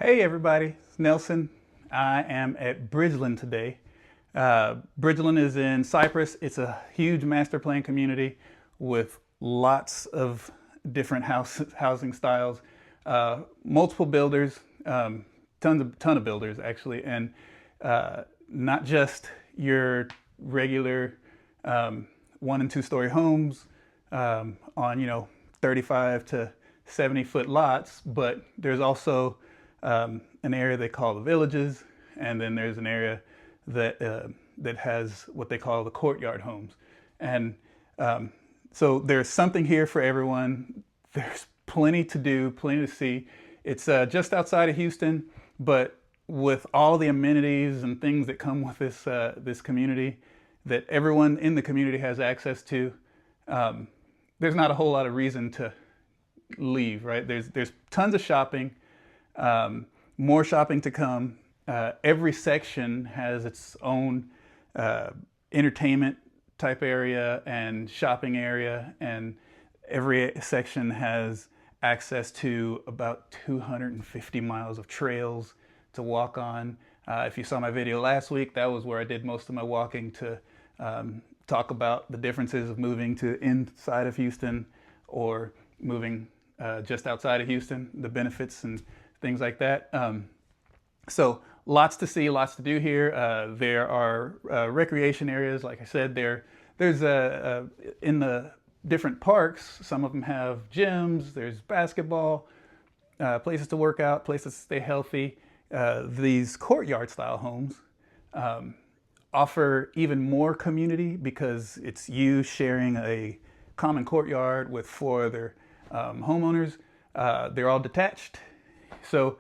Hey everybody, it's Nelson. I am at Bridgeland today. Bridgeland is in Cypress. It's a huge master plan community with lots of different housing styles, multiple builders, ton of builders actually, and not just your regular 1 and 2 story homes on 35 to 70-foot lots, but there's also an area they call the villages, and then there's an area that that has what they call the courtyard homes. And so there's something here for everyone. There's plenty to do, plenty to see. It's just outside of Houston, but with all the amenities and things that come with this this community that everyone in the community has access to, there's not a whole lot of reason to leave, right? There's tons of shopping, more shopping to come. Every section has its own entertainment type area and shopping area, and every section has access to about 250 miles of trails to walk on. If you saw my video last week, that was where I did most of my walking to talk about the differences of moving to inside of Houston or moving just outside of Houston, the benefits and things like that. So lots to see, lots to do here. There are recreation areas, like I said. There's in the different parks, some of them have gyms, there's basketball, places to work out, places to stay healthy. These courtyard style homes offer even more community because it's you sharing a common courtyard with 4 other homeowners. They're all detached. So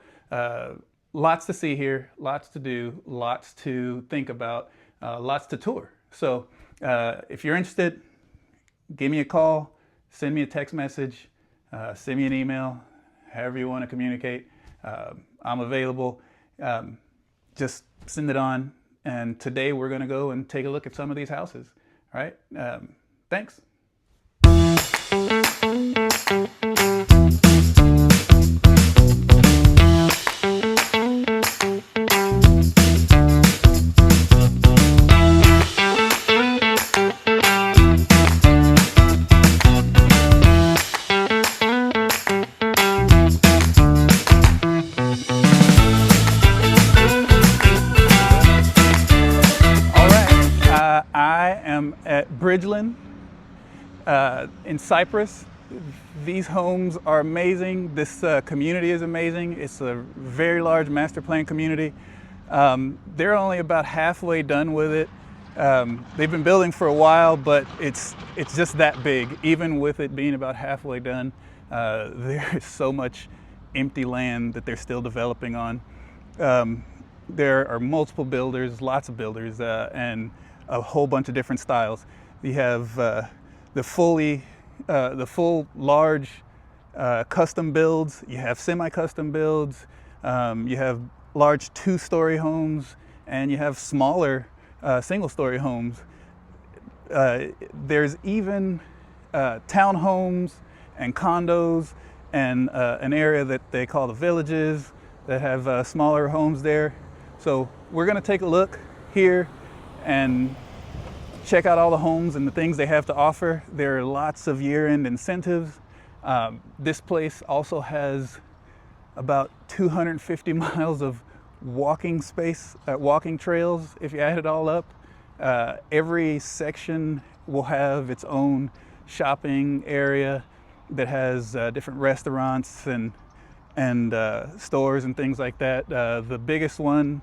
lots to see here, lots to do, lots to think about, lots to tour. So if you're interested, give me a call, send me a text message, send me an email, however you want to communicate. I'm available. Just send it on. And today we're going to go and take a look at some of these houses. All right. Thanks. At Bridgeland in Cypress. These homes are amazing. This community is amazing. It's a very large master plan community. They're only about halfway done with it. They've been building for a while, but it's just that big. Even with it being about halfway done, there is so much empty land that they're still developing on. There are multiple builders, lots of builders, and a whole bunch of different styles. You have the full large custom builds. You have semi-custom builds. You have large 2-story homes, and you have smaller single-story homes. There's even townhomes and condos, and an area that they call the villages that have smaller homes there. So we're going to take a look here and check out all the homes and the things they have to offer. There are lots of year-end incentives. This place also has about 250 miles of walking space, walking trails, if you add it all up. Every section will have its own shopping area that has different restaurants and stores and things like that. The biggest one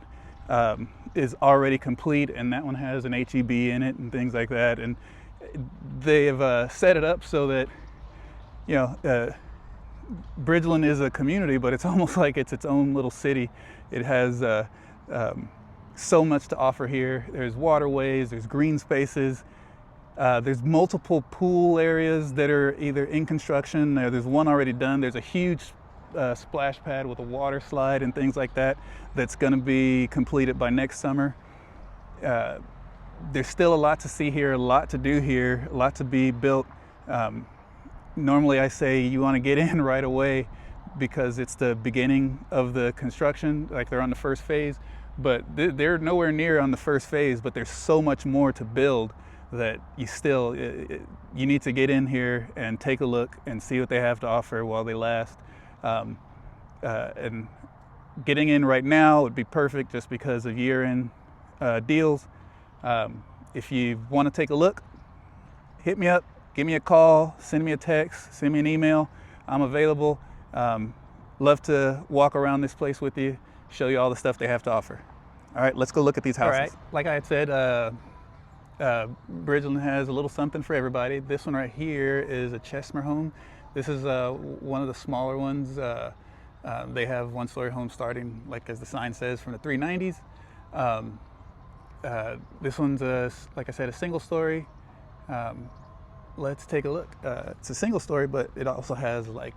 is already complete, and that one has an H-E-B in it and things like that. And they have set it up so that, Bridgeland is a community, but it's almost like it's its own little city. It has so much to offer here. There's waterways, there's green spaces, there's multiple pool areas that are either in construction, or there's one already done. There's a huge splash pad with a water slide and things like that that's going to be completed by next summer. There's still a lot to see here, a lot to do here, a lot to be built. Normally I say you want to get in right away, because it's the beginning of the construction, like they're on the first phase, but they're nowhere near on the first phase, but there's so much more to build that you need to get in here and take a look and see what they have to offer while they last. And getting in right now would be perfect just because of year-end deals. If you want to take a look, hit me up, give me a call, send me a text, send me an email. I'm available. Love to walk around this place with you, show you all the stuff they have to offer. All right, let's go look at these houses. All right, like I had said, Bridgeland has a little something for everybody. This one right here is a Chesmar home. This is one of the smaller ones. They have one-story homes starting, like as the sign says, from the 390s. This one's, like I said, a single story. Let's take a look. It's a single story, but it also has it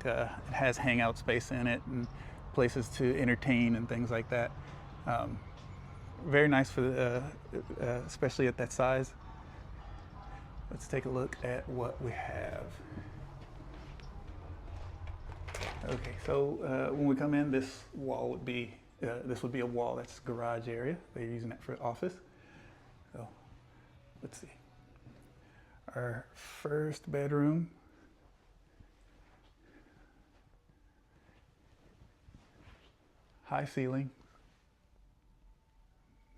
has hangout space in it and places to entertain and things like that. Very nice for especially at that size. Let's take a look at what we have. Okay, so when we come in, this wall would be a wall that's garage area. They're using it for office. So let's see. Our first bedroom. High ceiling,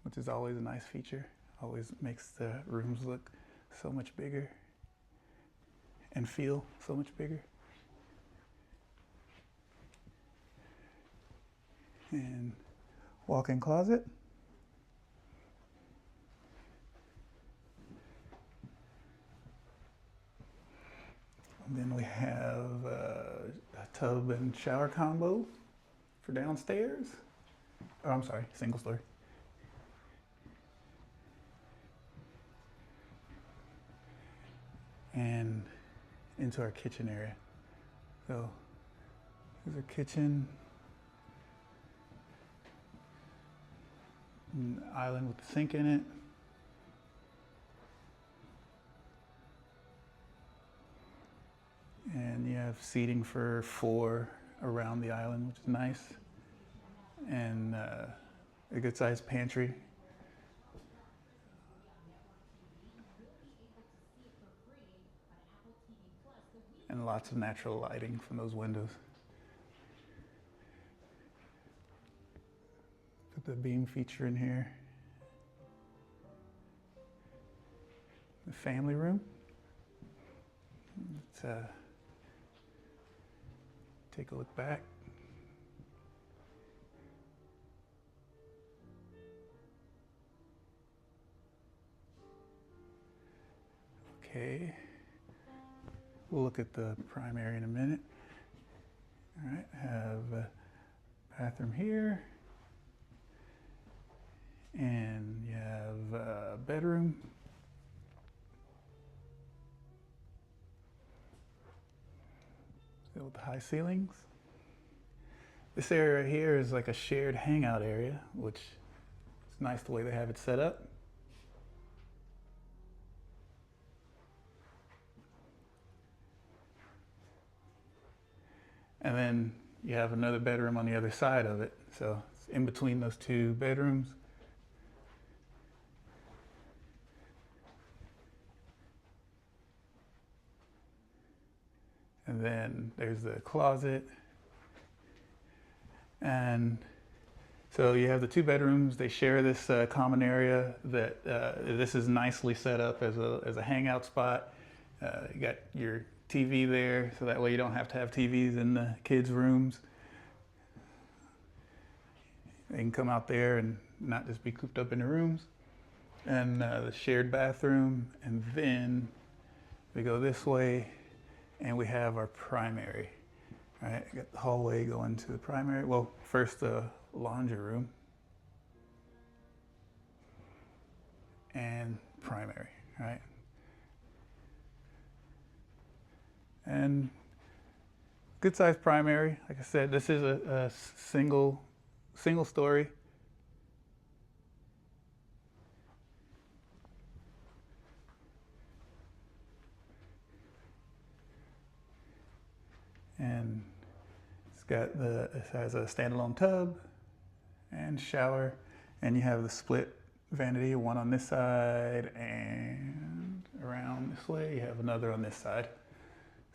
which is always a nice feature. Always makes the rooms look so much bigger and feel so much bigger. And walk-in closet. And then we have a tub and shower combo for downstairs. Oh, I'm sorry, single story. And into our kitchen area. So here's our kitchen. An island with the sink in it. And you have seating for 4 around the island, which is nice. And a good sized pantry. And lots of natural lighting from those windows. Put the beam feature in here. The family room. Let's take a look back. Okay. We'll look at the primary in a minute. All right, have a bathroom here. And you have a bedroom. With the high ceilings. This area right here is like a shared hangout area, which is nice the way they have it set up. And then you have another bedroom on the other side of it. So it's in between those 2 bedrooms. And then there's the closet. And so you have the 2 bedrooms. They share this common area that this is nicely set up as a hangout spot. You got your TV there, so that way you don't have to have TVs in the kids' rooms. They can come out there and not just be cooped up in the rooms. And the shared bathroom, and then we go this way. And we have our primary. All right, got the hallway going to the primary. Well, first the laundry room and primary, right? And good sized primary. Like I said, this is a single story. And it's It has a standalone tub and shower, and you have the split vanity, one on this side and around this way. You have another on this side.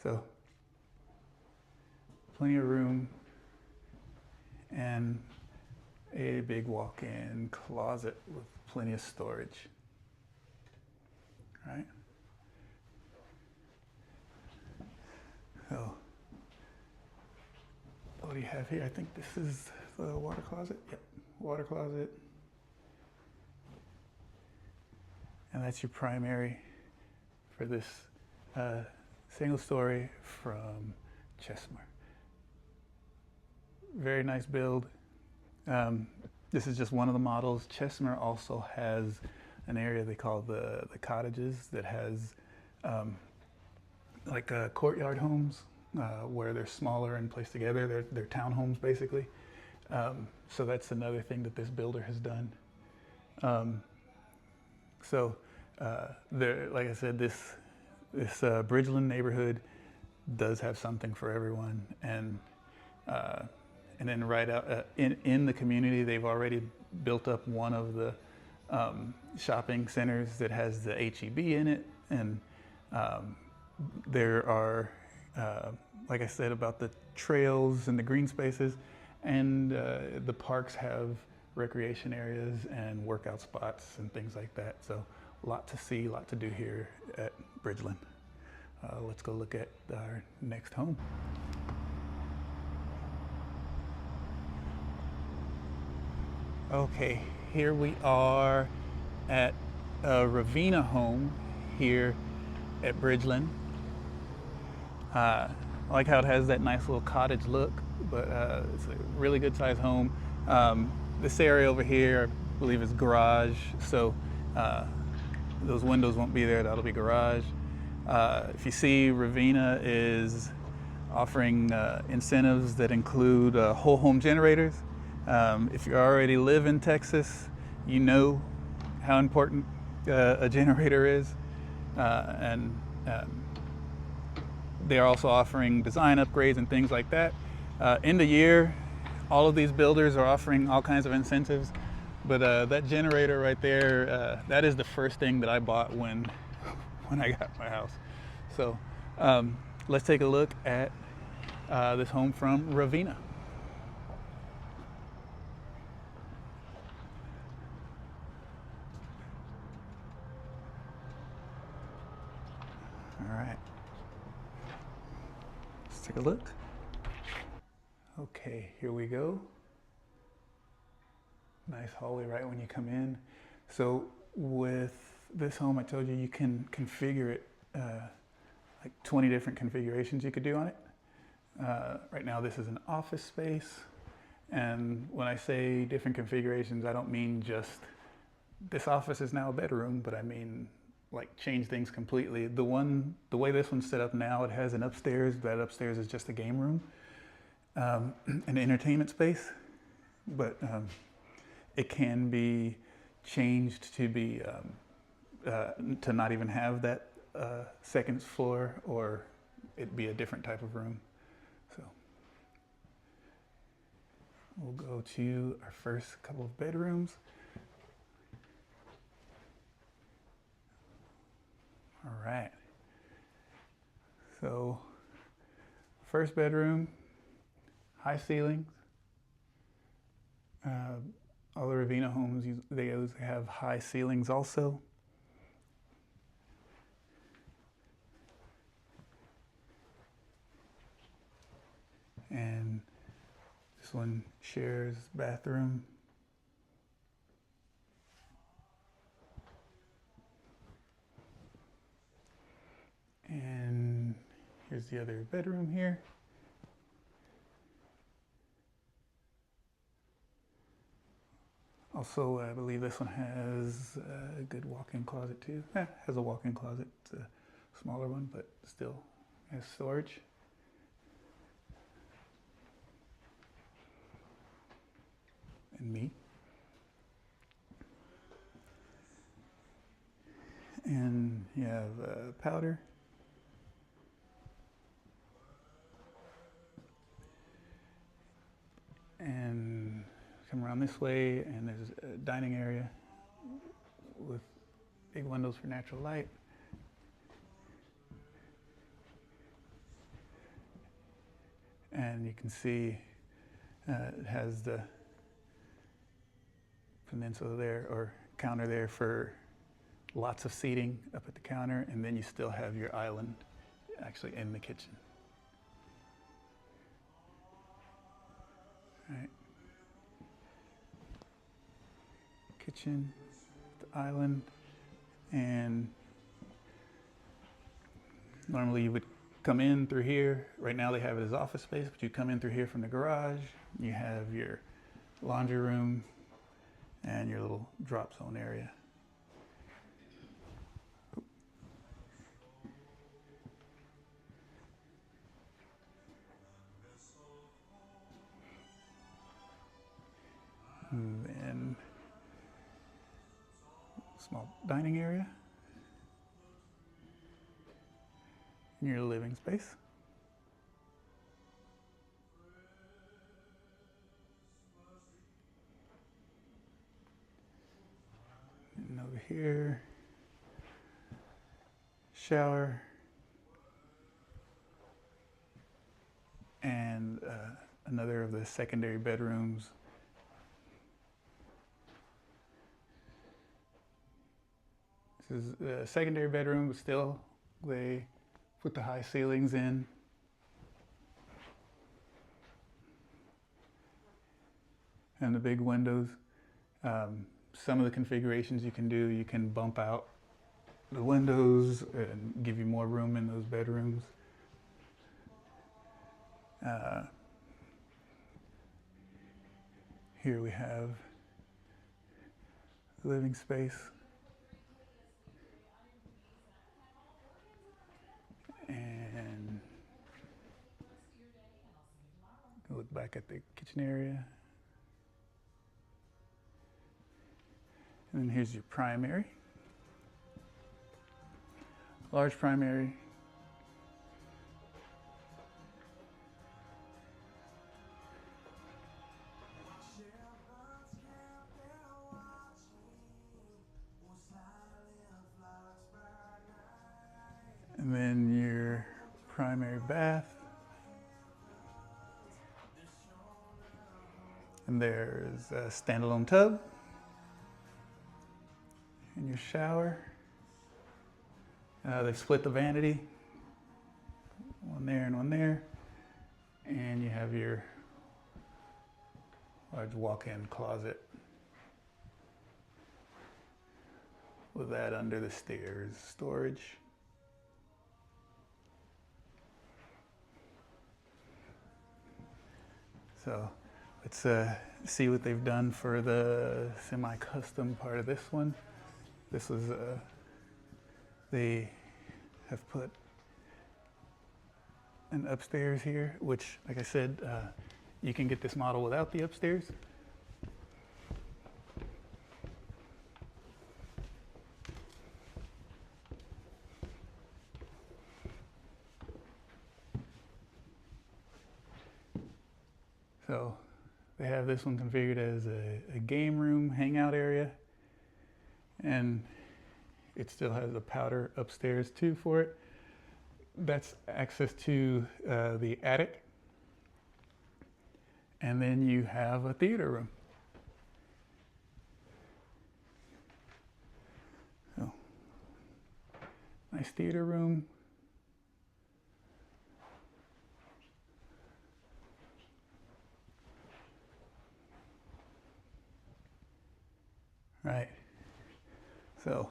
So plenty of room and a big walk-in closet with plenty of storage. All right. So what do you have here? I think this is the water closet. Yep, water closet. And that's your primary for this single story from Chesmar. Very nice build. This is just one of the models. Chesmar also has an area they call the cottages that has like courtyard homes where they're smaller and placed together. They're townhomes basically. So that's another thing that this builder has done. So like I said, this Bridgeland neighborhood does have something for everyone, and then right out in the community, they've already built up one of the shopping centers that has the H-E-B in it, and there are, like I said, about the trails and the green spaces, and the parks have recreation areas and workout spots and things like that. So a lot to see, a lot to do here at Bridgeland. Let's go look at our next home. Okay, here we are at a Ravenna home here at Bridgeland. I like how it has that nice little cottage look, but it's a really good sized home. This area over here, I believe, is garage, so those windows won't be there. That'll be garage. If you see, Ravenna is offering incentives that include whole home generators. If you already live in Texas, you know how important a generator is, and they are also offering design upgrades and things like that. End of year, all of these builders are offering all kinds of incentives, but that generator right there, that is the first thing that I bought when I got my house. So let's take a look at this home from Ravenna. All right, let's take a look. Okay, here we go. Nice hallway right when you come in. So with this home, I told you you can configure it, like 20 different configurations you could do on it. Right now this is an office space, and when I say different configurations, I don't mean just this office is now a bedroom, but I mean like change things completely. The way this one's set up now, it has an upstairs. That upstairs is just a game room, an entertainment space, but it can be changed to be to not even have that second floor, or it'd be a different type of room. So we'll go to our first couple of bedrooms. All right. So first bedroom, high ceilings. All the Ravenna homes, they have high ceilings also. And this one shares bathroom. And here's the other bedroom here. Also, I believe this one has a good walk-in closet too. Has a walk-in closet. It's a smaller one, but still has storage. And me. And you have powder. around this way, and there's a dining area with big windows for natural light. And you can see it has the peninsula there, or counter there, for lots of seating up at the counter, and then you still have your island actually in the kitchen. All right. Kitchen, the island, and normally you would come in through here. Right now they have it as office space, but you come in through here from the garage. You have your laundry room and your little drop zone area. And then small dining area in your living space. And over here, shower, and another of the secondary bedrooms. This is a secondary bedroom, but still they put the high ceilings in. And the big windows. Some of the configurations you can do, you can bump out the windows and give you more room in those bedrooms. Here we have living space. And look back at the kitchen area. And then here's your primary. Large primary. And then your primary bath. And there's a standalone tub. And your shower. They've split the vanity. One there and one there. And you have your large walk-in closet with that under the stairs storage. So let's see what they've done for the semi-custom part of this one. This was, they have put an upstairs here, which, like I said, you can get this model without the upstairs. So they have this one configured as a game room, hangout area, and it still has a powder upstairs too for it. That's access to the attic. And then you have a theater room. So, nice theater room. Right. So,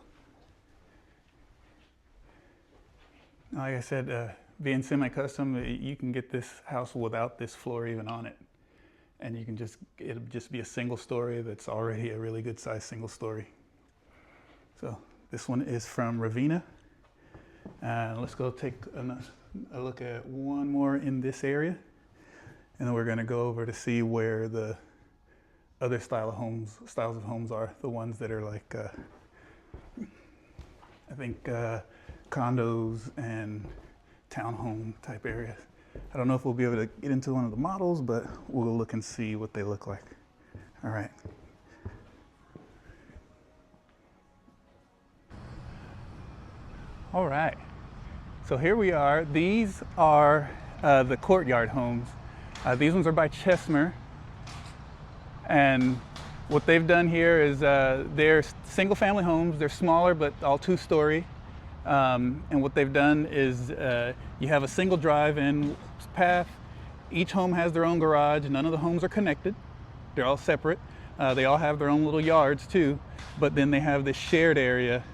like I said, being semi-custom, you can get this house without this floor even on it. And you can it'll just be a single story that's already a really good sized single story. So this one is from Ravenna. Let's go take a look at one more in this area. And then we're gonna go over to see where the other styles of homes are, the ones that are like, I think condos and townhome type areas. I don't know if we'll be able to get into one of the models, but we'll look and see what they look like. All right. All right. So here we are. These are the Courtyard homes. These ones are by Chesmar. And what they've done here is they're single family homes. They're smaller, but all 2-story. And what they've done is you have a single drive-in path. Each home has their own garage. None of the homes are connected. They're all separate. They all have their own little yards too, but then they have this shared area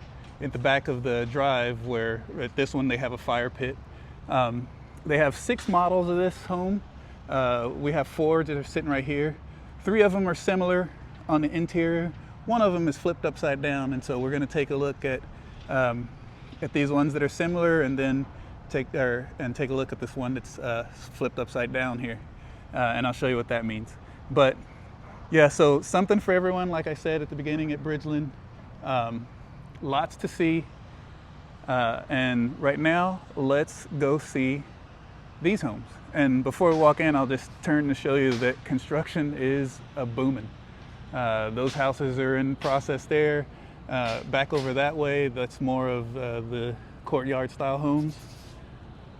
at the back of the drive where at this one they have a fire pit. They have 6 models of this home. We have 4 that are sitting right here. 3 of them are similar on the interior. 1 of them is flipped upside down, and so we're going to take a look at these ones that are similar, and then take a look at this one that's flipped upside down here, and I'll show you what that means. But yeah, so something for everyone, like I said at the beginning at Bridgeland. Lots to see, and right now let's go see these homes. And before we walk in, I'll just turn to show you that construction is booming. Those houses are in process there. Back over that way, that's more of the Courtyard style homes.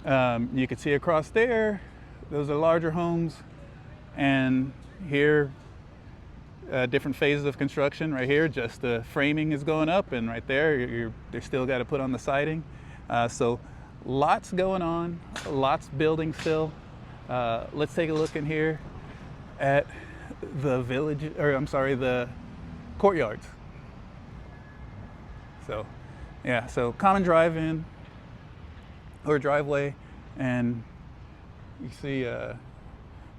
You can see across there, those are larger homes. And here, different phases of construction. Right here, just the framing is going up, and right there, they're still got to put on the siding. So lots going on, lots building still. Let's take a look in here at the Courtyards. So yeah, so common drive-in or driveway, and you see a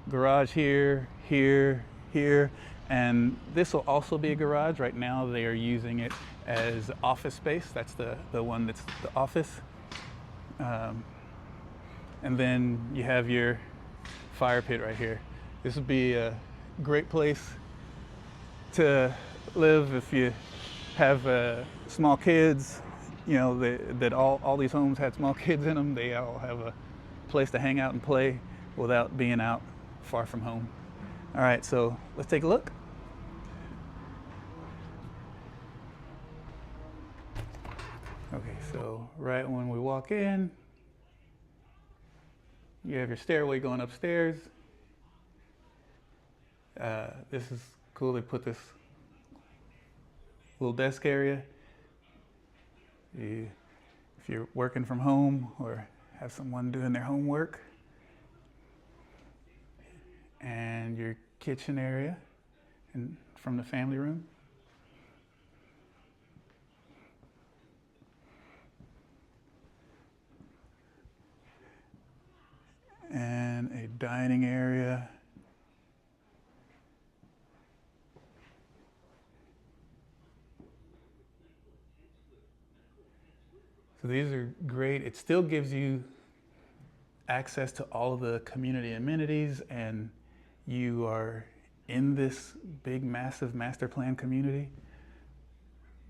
garage here, here, here, and this will also be a garage. Right now they are using it as office space. That's the one that's the office. And then you have your fire pit right here. This would be a great place to live if you have small kids. You know, that all these homes had small kids in them. They all have a place to hang out and play without being out far from home. All right, so let's take a look. Okay, so right when we walk in, you have your stairway going upstairs. This is cool. They put this little desk area. If you're working from home or have someone doing their homework. And your kitchen area and from the family room. And a dining area. So these are great. It still gives you access to all of the community amenities, and you are in this big, massive master plan community,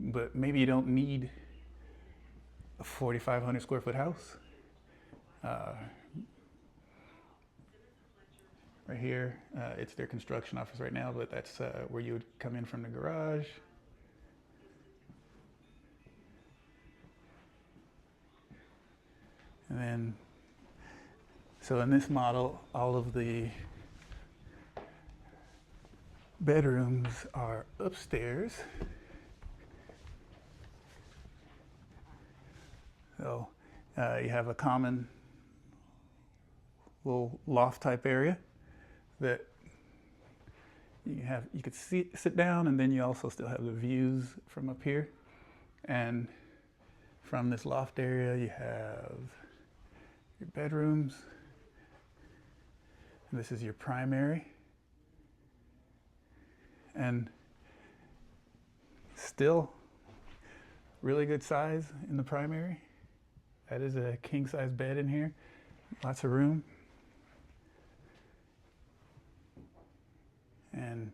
but maybe you don't need a 4,500 square foot house. Right here, it's their construction office right now, but that's where you would come in from the garage. And then, so in this model, all of the bedrooms are upstairs. So you have a common little loft type area that you could sit down, and then you also still have the views from up here. And from this loft area, you have your bedrooms. And this is your primary. And still really good size in the primary. That is a king size bed in here. Lots of room. And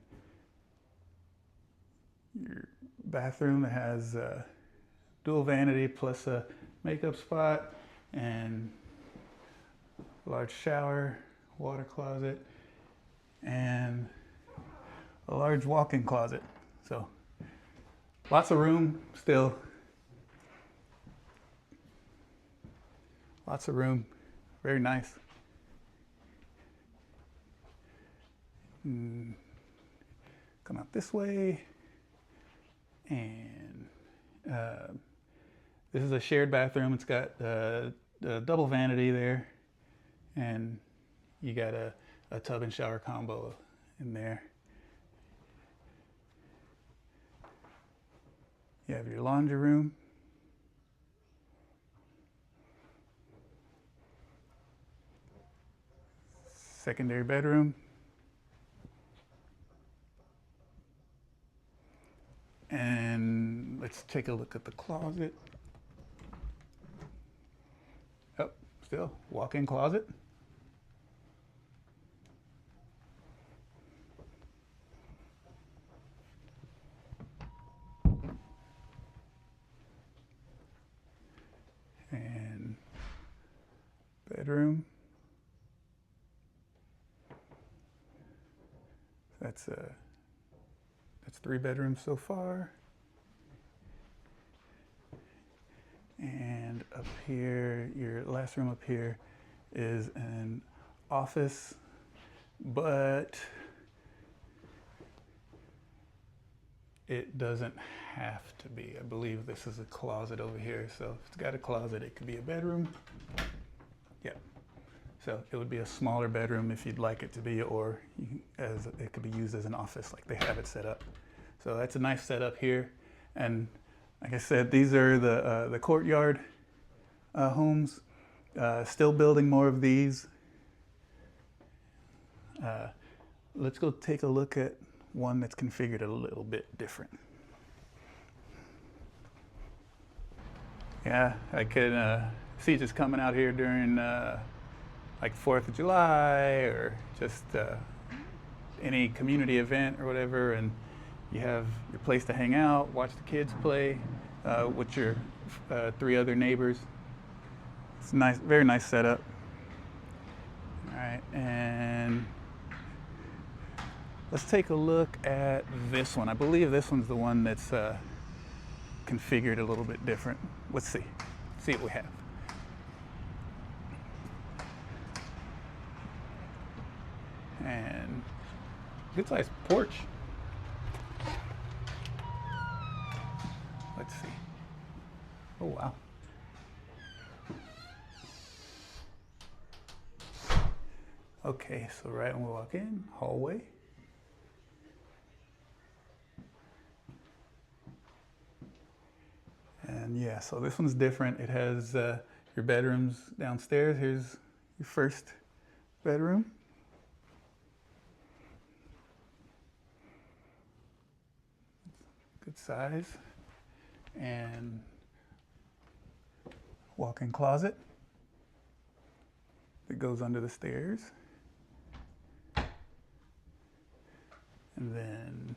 your bathroom that has dual vanity plus a makeup spot and large shower, water closet, and a large large walk-in closet. So lots of room still. Lots of room. Very nice. Come out this way. And this is a shared bathroom. It's got a double vanity there. And you got a tub and shower combo in there. You have your laundry room. Secondary bedroom. And let's take a look at the closet. Oh, still walk-in closet. And bedroom. That's 3 bedrooms so far. And up here, your last room up here is an office, but it doesn't have to be. I believe this is a closet over here. So if it's got a closet, it could be a bedroom. Yeah. So it would be a smaller bedroom if you'd like it to be, or as it could be used as an office like they have it set up. So that's a nice setup here. And like I said, these are the Courtyard homes. Still building more of these. Let's go take a look at one that's configured a little bit different. Yeah, I could see just coming out here during like 4th of July or just any community event or whatever, and you have your place to hang out, watch the kids play with your 3 other neighbors. It's nice, very nice setup. All right, and let's take a look at this one. I believe this one's the one that's configured a little bit different. Let's see what we have. And good sized porch. Let's see. Oh, wow. Okay, so right when we walk in, hallway. And yeah, so this one's different. It has your bedrooms downstairs. Here's your first bedroom. Good size. And walk-in closet that goes under the stairs. And then,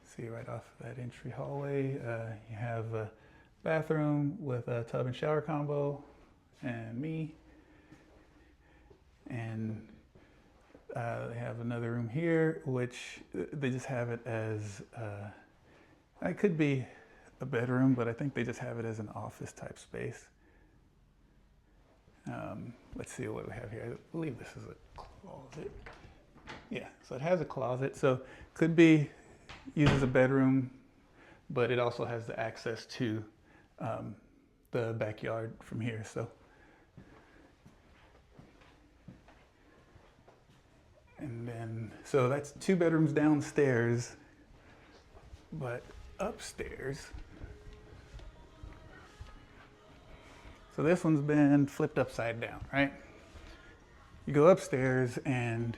see right off that entry hallway, you have a bathroom with a tub and shower combo and me. And they have another room here, which they just have it as, it could be a bedroom, but I think they just have it as an office type space. Let's see what we have here. I believe this is a closet. Yeah, so it has a closet, so could be used as a bedroom, but it also has the access to the backyard from here. So, and then, so that's 2 bedrooms downstairs, but upstairs. So this one's been flipped upside down, right? You go upstairs and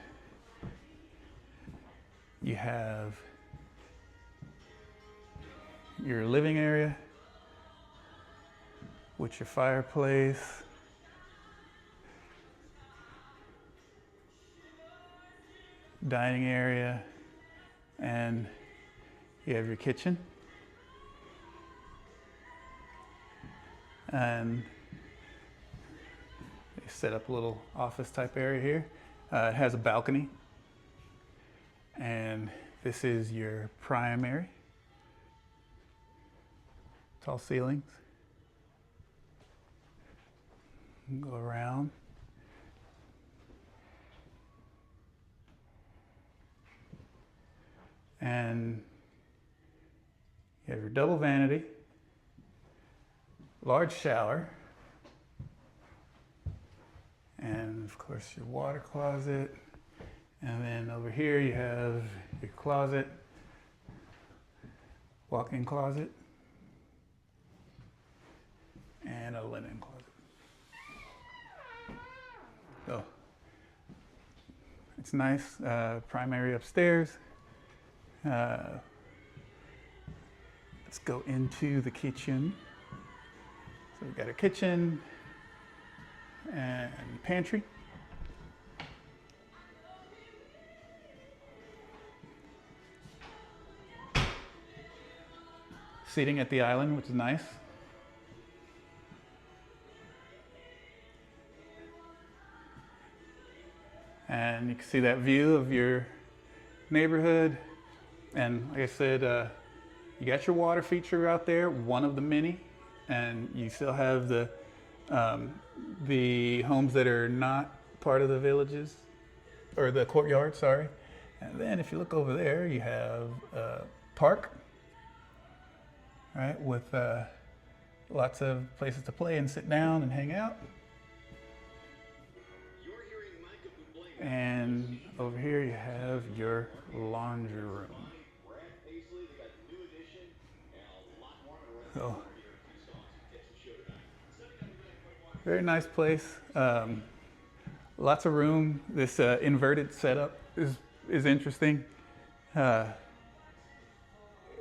you have your living area with your fireplace, dining area, and you have your kitchen. And they set up a little office type area here. It has a balcony. And this is your primary. Tall ceilings. Go around. And you have your double vanity, large shower, and of course your water closet. And then over here you have your closet, walk-in closet, and a linen closet. So it's nice. Primary upstairs. Let's go into the kitchen. So we've got a kitchen and pantry. Seating at the island, which is nice. And you can see that view of your neighborhood. And like I said, you got your water feature out there, one of the many, and you still have the homes that are not part of the villages, or the courtyard, sorry. And then if you look over there, you have a park, right, with lots of places to play and sit down and hang out. And over here you have your laundry room. So, very nice place. Lots of room. This inverted setup is interesting.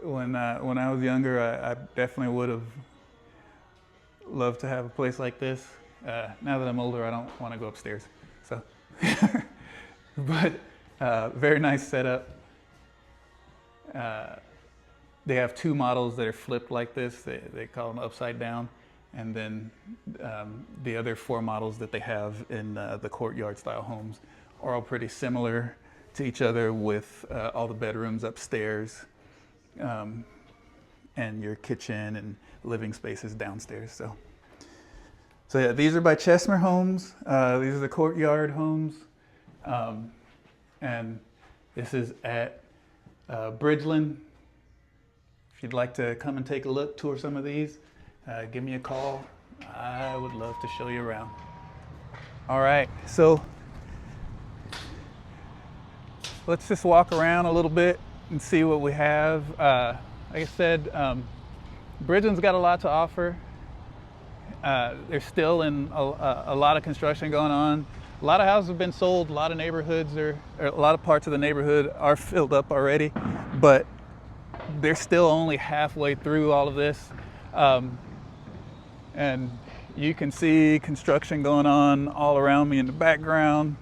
When I was younger, I definitely would have loved to have a place like this. Now that I'm older, I don't want to go upstairs. So, but very nice setup. They have two models that are flipped like this. They call them upside down. And then the other four models that they have in the courtyard style homes are all pretty similar to each other, with all the bedrooms upstairs and your kitchen and living spaces downstairs. So yeah, these are by Chesmar Homes. These are the courtyard homes. And this is at Bridgeland. If you'd like to come and take a look, tour some of these, give me a call. I would love to show you around. All right, so let's just walk around a little bit and see what we have. Like I said, Bridgeland's got a lot to offer. There's still a lot of construction going on. A lot of houses have been sold. A lot of neighborhoods or a lot of parts of the neighborhood are filled up already, but they're still only halfway through all of this. And you can see construction going on all around me in the background.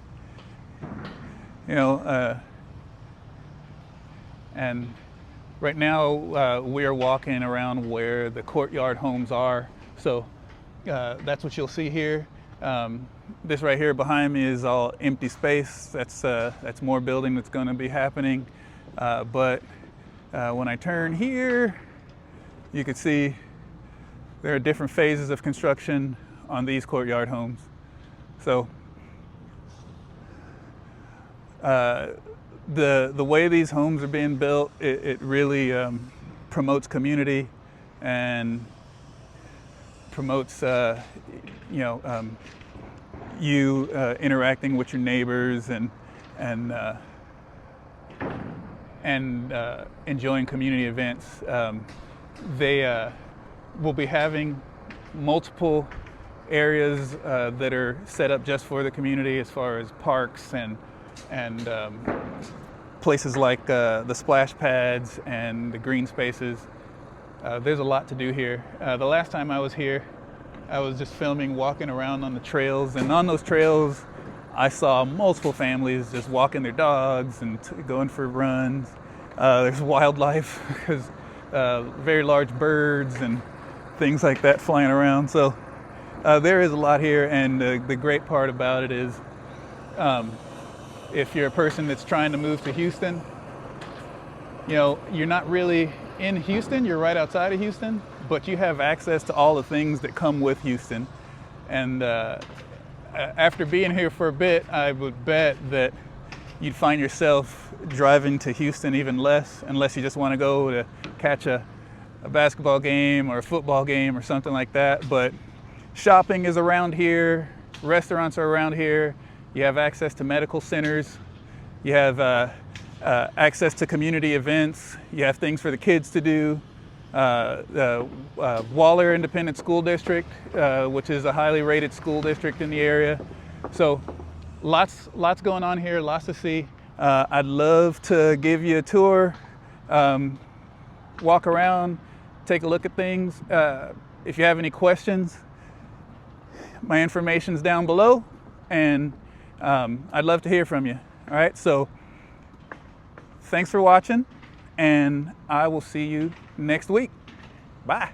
You know, and right now we are walking around where the courtyard homes are. So that's what you'll see here. This right here behind me is all empty space. That's more building that's going to be happening. But when I turn here, you can see there are different phases of construction on these courtyard homes. So the way these homes are being built, it really promotes community and promotes you interacting with your neighbors and enjoying community events. They will be having multiple areas that are set up just for the community, as far as parks and places like the splash pads and the green spaces. There's a lot to do here. The last time I was here, I was just filming, walking around on the trails, and on those trails I saw multiple families just walking their dogs and going for runs. There's wildlife, because very large birds and things like that flying around. So there is a lot here, and the great part about it is if you're a person that's trying to move to Houston, you're not really in Houston, you're right outside of Houston, but you have access to all the things that come with Houston. And after being here for a bit, I would bet that you'd find yourself driving to Houston even less, unless you just want to go to catch a basketball game or a football game or something like that. But shopping is around here, restaurants are around here, you have access to medical centers, you have access to community events, you have things for the kids to do. Waller Independent School District, which is a highly rated school district in the area. So lots going on here, lots to see. I'd love to give you a tour, walk around, take a look at things. If you have any questions, my information's down below, and I'd love to hear from you. All right, so thanks for watching, and I will see you next week. Bye.